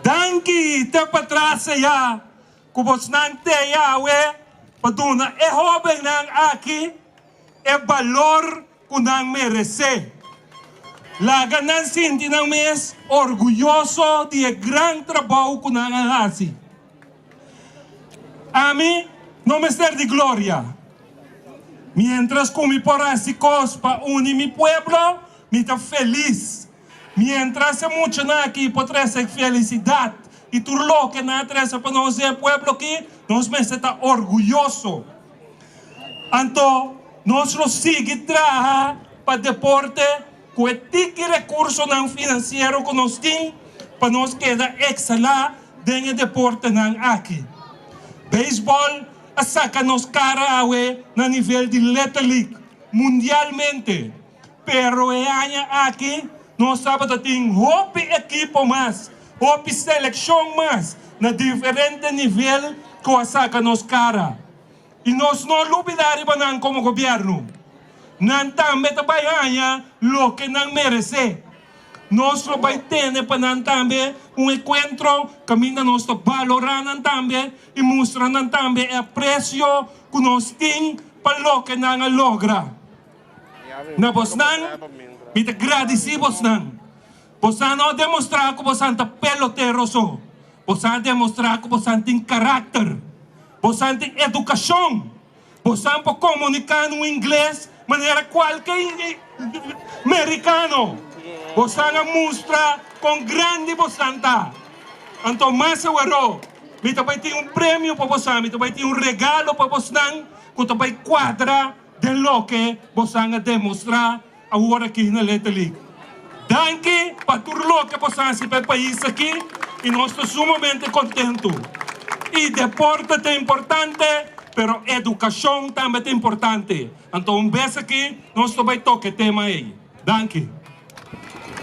Danki te patrasa ya, kubos nante ya we, paduna e hoben nang aki, e valor kunang merece. Laga nan sinti ng mes, orgulloso de gran trabajo kunang hasi. A mí no me ser de gloria. Mientras con mi porásicos pa unir mi pueblo, me está feliz. Mientras hay mucho na aquí podrá ser felicidad. Y tú lo que na trece para nosotros el pueblo aquí, nos me está orgulloso. Anto, nosotros sigue trabajar para deporte, con tiki recurso nan financiero que nos tiene, para nos queda exhala en el deporte nan aquí. Béisbol, saca nos cara awe na nivel de Little League, mundialmente. Pero año aquí, nós sábado tem outro equipo mais, outra seleção mais, na diferente nível que saca nos cara. E nós não olvidaremos como governo. Não também trabalhar o que não merece. Nós vamos ter para também encontro que nós valoramos também e mostrando também o preço que nós temos para o que não logra. Na Bosnan, me agradecemos nan. Você não demonstrar que você é peloteroso. Você demonstrar que você tem caráter. Você tem educação. Você pode comunicar no inglês de maneira qualquer americano. Você mostra com grande você. Então, mais eu ero. Me também tem prêmio para você. Me também tem regalo para você. Que também quadra de lo que você demonstrar agora aqui na Little League. Danke para tudo o que você faz para o país aqui e nós estamos sumamente contentos. E deporte é importante, mas educação também é importante. Então, beijo aqui, nós também toque tema aí. Danke.